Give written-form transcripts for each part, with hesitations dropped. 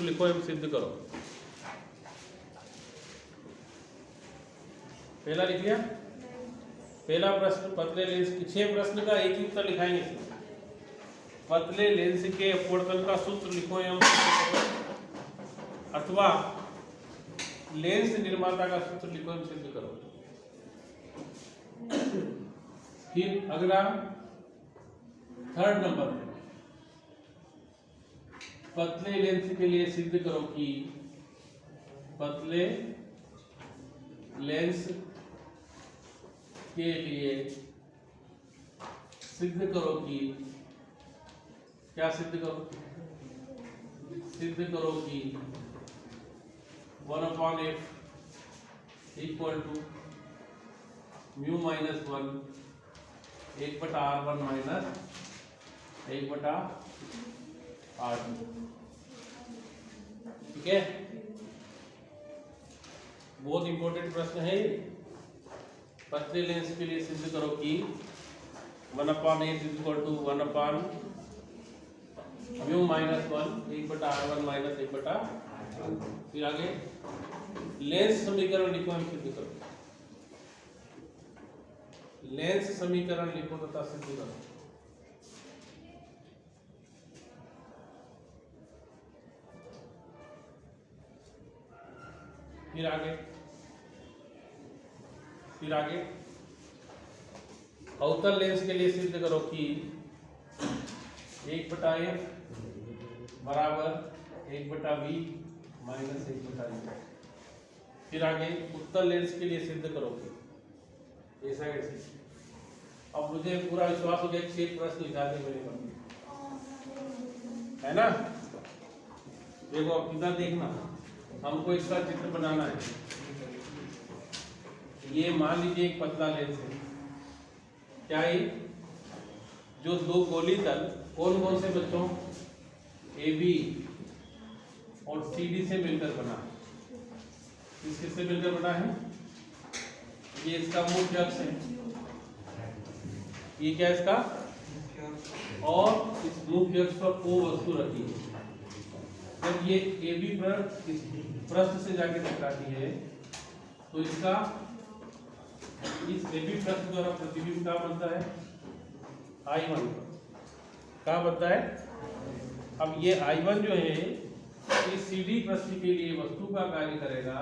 सूत्र लिखो एवं सिद्ध करो। पहला लिख लिया। पहला प्रश्न, पतले लेंस के 6 प्रश्न का एक ही उत्तर लिखाएंगे। पतले लेंस के अपवर्तन का सूत्र लिखो एवं सिद्ध करो, अथवा लेंस निर्माता का सूत्र लिखो एवं सिद्ध करो। फिर अगला 3rd नंबर पे पतले लेंस के लिए सिद्ध करो कि पतले लेंस के लिए सिद्ध करो कि क्या सिद्ध करो? सिद्ध करो कि 1/f equal to mu minus 1 1/r1 minus 1/r2। ठीक है, बहुत इंपॉर्टेंट प्रश्न है। पतले लेंस के लिए सिद्ध करो कि 1/f इक्वल टू 1/म्यू माइनस 1 1/r1 माइनस 1/r2। फिर आगे लेंस समीकरण लिखो एवं सिद्ध करो। लेंस समीकरण लिखो तथा सिद्ध करो। फिर आगे अवतल लेंस के लिए सिद्ध करो कि 1/f बराबर 1/v माइनस 1/u। फिर आगे उत्तल लेंस के लिए सिद्ध करोगे ऐसा कैसे? अब मुझे पूरा विश्वास हो गया कि 6 प्रश्न लिखा दे मेरे मन में, है ना? देखो अब इधर देखना, हमको इसका चित्र बनाना है। ये मान लीजिए एक पतला लेंस है। क्या ये जो 2 गोली तल कौन कौन से बच्चों? AB और CD से मिलकर बना है। किससे मिलकर बना है? ये इसका मुख्य अक्ष है। ये क्या है इसका? और इस मुख्य अक्ष पर को वस्तु रखी है। जब ये AB पर इस पृष्ठ से जाके टकराती है तो इसका इस AB पृष्ठ द्वारा प्रतिबिंब क्या बनता है? I1 क्या बनता है? अब ये I1 जो है इस CD पृष्ठ के लिए वस्तु का कार्य करेगा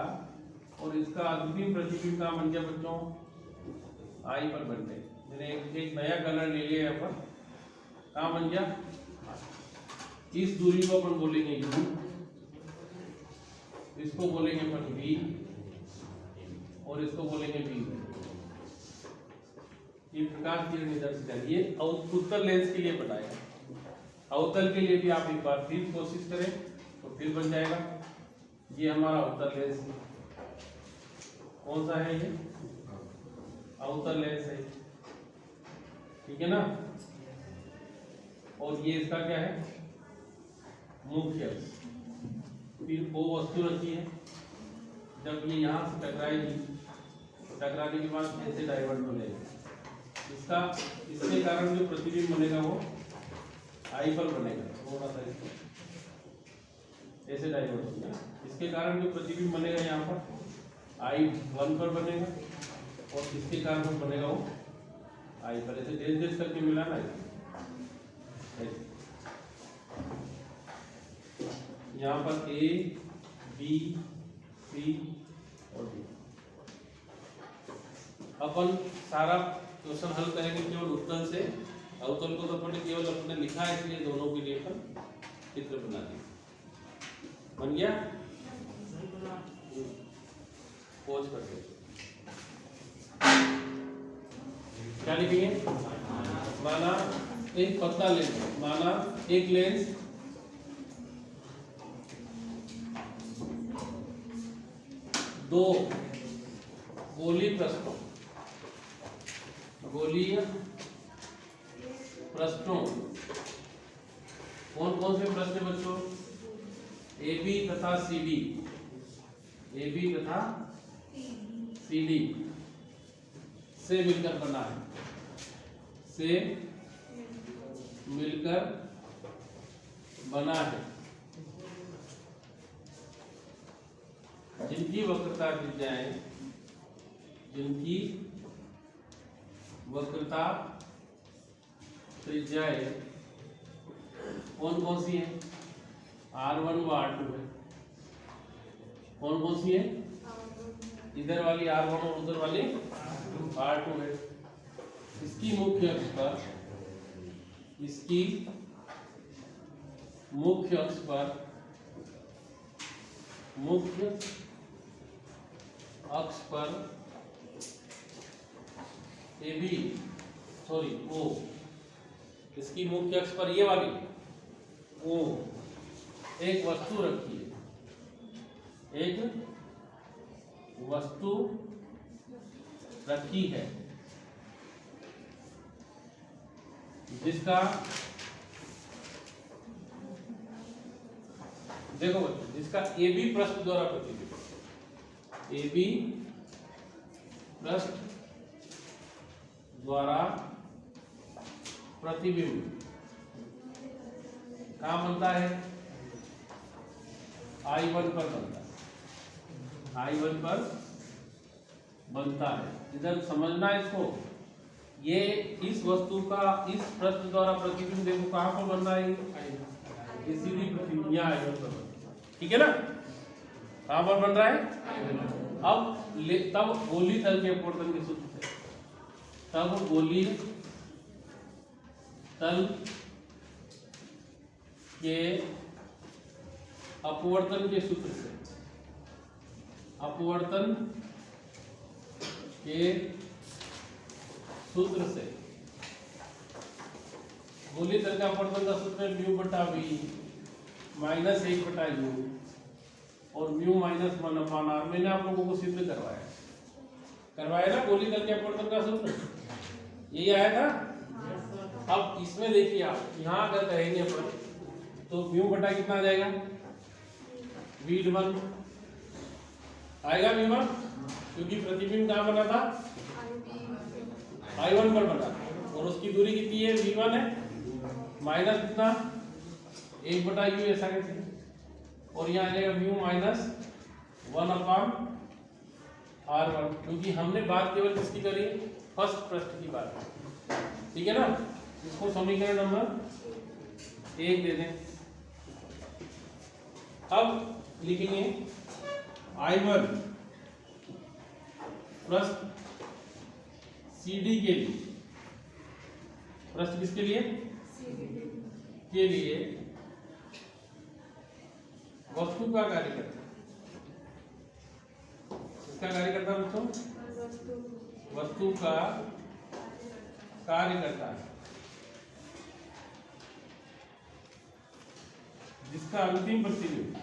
और इसका अंतिम प्रतिबिंब का बन गया बच्चों I पर बन गए। मैंने एक नया कलर ले लिया यहाँ पर। कहाँ बन गया? इस दूरी को अपन बोलेंगे U, इसको बोलेंगे अपन V और इसको बोलेंगे V। ये प्रकाश किरण निदर्शित है। ये उत्तल लेंस के लिए बनाया। अवतल के लिए भी आप एक बार फिर कोशिश करें तो फिर बन जाएगा। ये हमारा अवतल लेंस है। कौन सा है ये? अवतल लेंस है, ठीक है ना? और ये इसका क्या है? मुख्य अक्ष। फिर वो वस्तु रखी है। जब ये यहाँ से टकराएगी तो टकराने के बाद ऐसे डाइवर्ट हो जाएगी। इसके कारण जो प्रतिबिंब बनेगा वो I पर बनेगा। थोड़ा सा ऐसे डाइवर्ट हो गया। इसके कारण जो प्रतिबिंब बनेगा यहाँ पर I1 पर बनेगा और इसके कारण जो बनेगा वो I पर। ऐसे देश करके मिलाना है। यहाँ पर A, B, C और D। अपन सारा क्वेश्चन हल करेंगे केवल उत्तल से। अवतल को तो अपन केवल अपने लिखा है, इसलिए दोनों के लिए अपन चित्र बना दिए। बन गया? पोज करके क्या लिखेंगे? माना एक पतला लेंस, माना एक लेंस दो गोली पृष्ठों, गोलीय पृष्ठों, कौन कौन से प्रश्न बच्चों? AB तथा CD, AB तथा CD से मिलकर बना है, से मिलकर बना है। जिनकी वक्रता त्रिज्याएं, जिनकी वक्रता त्रिज्याएं कौन कौन सी है? R1 व R2 है। कौन कौन सी है? इधर वाली R1 और उधर वाली R2 है। इसकी मुख्य अक्ष पर, इसकी मुख्य अक्ष पर, मुख्य अक्ष पर AB सॉरी O, इसकी मुख्य अक्ष पर ये वाली O एक वस्तु रखी है, एक वस्तु रखी है जिसका, देखो बच्चों, जिसका AB पृष्ठ द्वारा प्रतिबिंब, AB पृष्ठ द्वारा प्रतिबिंब कहाँ बनता है? I1 पर बनता है, I1 पर बनता है। इधर समझना इसको, ये इस वस्तु का इस पृष्ठ द्वारा प्रतिबिंब देखो कहाँ पर बन रहा है? ये सीधी प्रतिबिंब यहाँ I1 पर बन रहा है, ठीक है ना? कहाँ पर बन रहा है? अब तब गोली तल के अपवर्तन के सूत्र से, तब गोली तल के अपवर्तन के सूत्र से, अपवर्तन के सूत्र से, गोली तल का अपवर्तन का सूत्र है म्यू बटा वी माइनस 1 बटा यू और म्यू माइनस 1/r। मैंने आप लोगों को सिद्ध करवाया ना गोली तल के अपवर्तन का सूत्र, यही आया था। अब इसमें देखिए आप यहाँ अगर कहेंगे अपन तो म्यू बटा कितना आ जाएगा? V1 आएगा, V1, क्योंकि प्रतिबिंब कहाँ बना था? I1 पर बना, और उसकी दूरी कितनी है? V1 है, माइनस कितना? 1 बटा यू ऐसा कैसे? और यहाँ आ जाएगा म्यू माइनस 1/r1, क्योंकि हमने बात केवल किसकी करी? फर्स्ट पृष्ठ की बात, ठीक है ना? इसको समीकरण नंबर 1 दे दें। अब लिखेंगे I1 पृष्ठ CD के लिए, पृष्ठ किसके लिए? के लिए वस्तु का कार्य करता है, इसका कार्य करता है बच्चों, वस्तु का कार्य करता है, जिसका अंतिम प्रतिबिंब,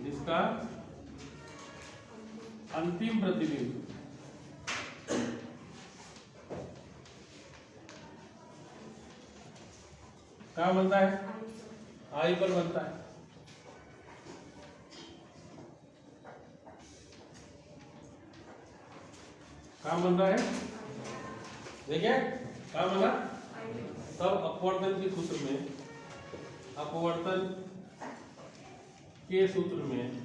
जिसका अंतिम प्रतिबिंब कहाँ बनता है? I पर बनता है। कहाँ बन रहा है? देखिए कहाँ बना? तब अपवर्तन के सूत्र में, अपवर्तन के सूत्र में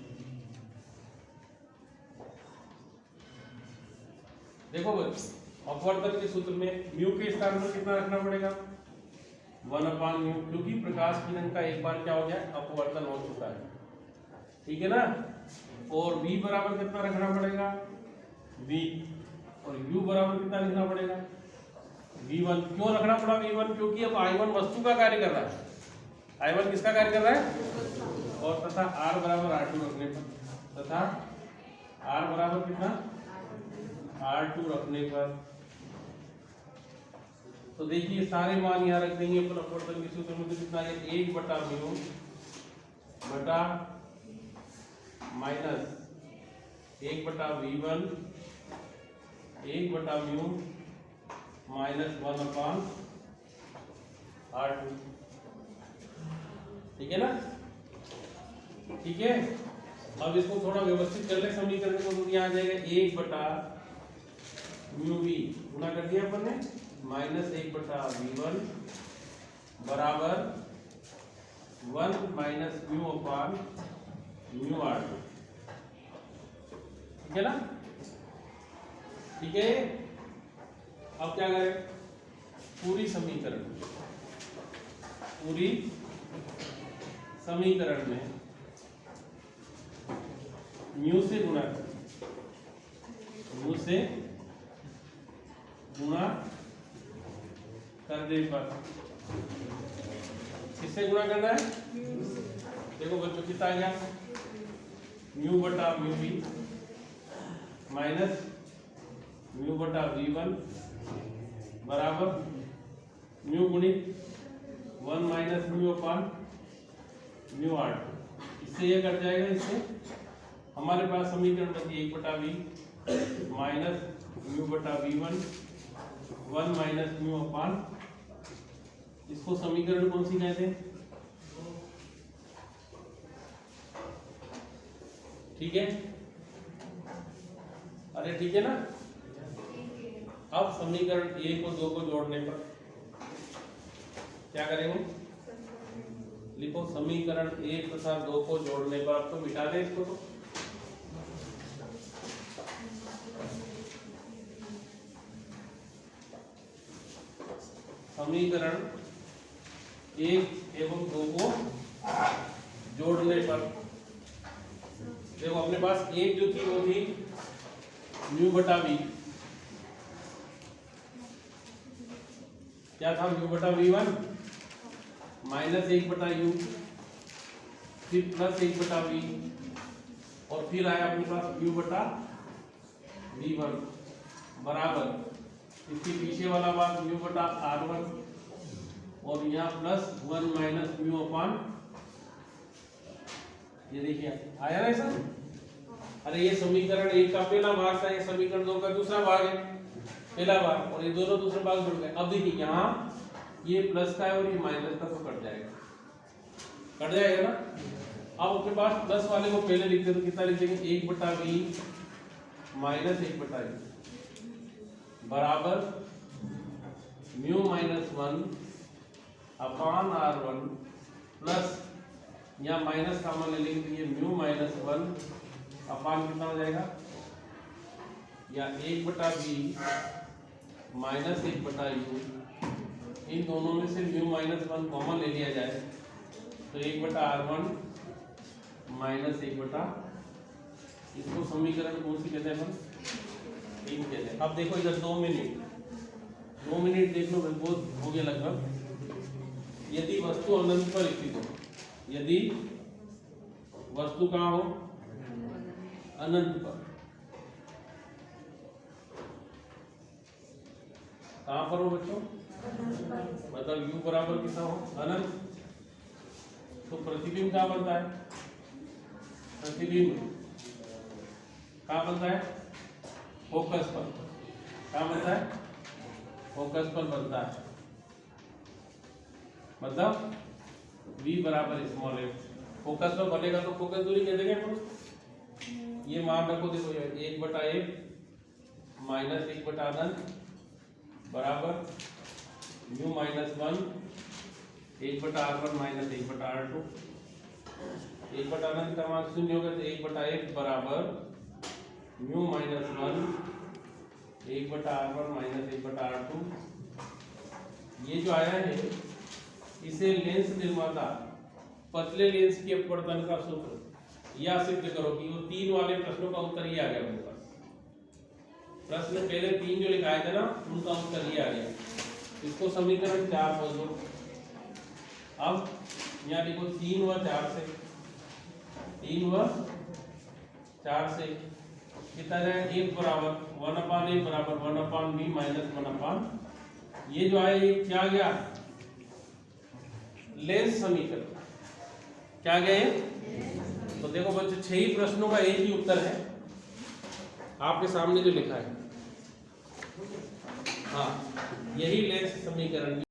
देखो बच्चों, अपवर्तन के सूत्र में म्यू के स्थान पर कितना रखना पड़ेगा? 1/म्यू, क्योंकि प्रकाश किरण का एक बार क्या हो गया? अपवर्तन हो चुका है, ठीक है ना? और v बराबर कितना रखना पड़ेगा? v, और u बराबर कितना लिखना पड़ेगा? v1। क्यों रखना पड़ा v1? क्योंकि अब I1 वस्तु का कार्य कर रहा है, I1 किसका कार्य कर रहा है? और तथा r बराबर R2 रखने पर, तथा r बराबर कितना? R2 रखने पर, तो देखिए सारे मान यहाँ रख देंगे अपन अपवर्तन के सूत्र में, तो कितना है? 1 बटा म्यू बटा माइनस 1 बटा V1, 1 बटा म्यू माइनस 1/R2, ठीक है ना? ठीक है, अब इसको थोड़ा व्यवस्थित कर ले समीकरण को, तो यहाँ आ जाएगा 1 बटा म्यू वी गुना कर दिया अपन ने, माइनस 1 बटा V1 बराबर 1 minus mu upon mu R2। ठीक है ना? ठीक है। अब क्या करें, पूरी समीकरण में म्यू से गुणा करने पर किससे गुणा करना है? देखो बच्चों कितना आ गया, म्यू बटा म्यू बी माइनस म्यू बटा v1 बराबर म्यू गुणित 1 माइनस म्यू अपान म्यू r2। इससे ये कट जाएगा, इससे हमारे पास समीकरण बची 1 बटा v माइनस म्यू बटा v1 1 माइनस म्यू अपान, इसको समीकरण कौन सी कहते हैं? ठीक है, अरे ठीक है ना? अब समीकरण 1 और 2 को जोड़ने पर क्या करेंगे? लिखो समीकरण 1 तथा 2 को जोड़ने पर, अब तो मिटा दें इसको, तो समीकरण 1 एवं 2 को जोड़ने पर देखो अपने पास एक जो थी वो थी म्यू बटा वी, क्या था? म्यू बटा v1 माइनस 1 बटा u, फिर प्लस 1 बटा v, और फिर आया अपने पास म्यू बटा v1 बराबर इसके पीछे वाला बात म्यू बटा r1, और यहाँ प्लस 1 माइनस म्यू अपान, ये देखिए आया ना ऐसा? अरे ये समीकरण 1 का पहला भाग था, ये समीकरण 2 का दूसरा भाग है, पहला भाग, और ये दोनों दूसरे भाग जुड़ गए। अब देखिए यहाँ ये प्लस का है और ये माइनस का, तो कट जाएगा ना? अब अपने पास प्लस वाले को पहले लिखते तो कितना लिख देंगे? 1 बटा v माइनस 1 बटा u बराबर म्यू माइनस 1 अपान r1 प्लस, यहाँ माइनस कॉमन ले लेंगे तो ये म्यू माइनस 1 अपान कितना हो जाएगा? या 1 बटा v माइनस 1 बटा u, इन दोनों में से म्यू माइनस 1 कॉमन ले लिया जाए तो 1 बटा r1 माइनस 1 बटा, इसको समीकरण कौन सी कहते हैं हम? 3 कहते हैं। अब देखो इधर 2 मिनट देख लो, बहुत हो गया लगभग। यदि वस्तु अनंत पर स्थित हो, यदि वस्तु कहाँ हो? अनंत पर, कहाँ पर हो बच्चों? मतलब u बराबर कितना हो? अनंत। तो प्रतिबिंब कहाँ बनता है? प्रतिबिंब कहाँ बनता है? फोकस पर। कहाँ बनता है? फोकस पर बनता है। मतलब v बराबर स्मॉल f, फोकस पर बनेगा तो फोकस दूरी कह देंगे अपन। ये मान रखो, देखो 1 बटा f माइनस 1 बटा अनंत बराबर म्यू माइनस 1 1 बटा r1 माइनस 1 बटा r2, 1 बटा अनंत का मान 0 होगा तो 1 बटा f बराबर म्यू माइनस 1 1 बटा r1 माइनस 1 बटा r2। ये जो आया है इसे लेंस निर्माता पतले लेंस के अपवर्तन का सूत्र या सिद्ध करो कि वो 3 वाले प्रश्नों का उत्तर ये आ गया मेरे पास। प्रश्न पहले 3 जो लिखाए थे ना, उनका उत्तर ये आ गया। इसको समीकरण 4 बोल दो। अब यहाँ देखो 3 व 4 से कितना जाएगा? 1 बराबर 1 अपान a बराबर 1 अपान b माइनस 1 अपान, ये जो आया ये क्या गया? लेंस समीकरण। क्या गए? तो देखो बच्चों 6 ही प्रश्नों का एक ही उत्तर है, आपके सामने जो लिखा है। हाँ, यही लेंस समीकरण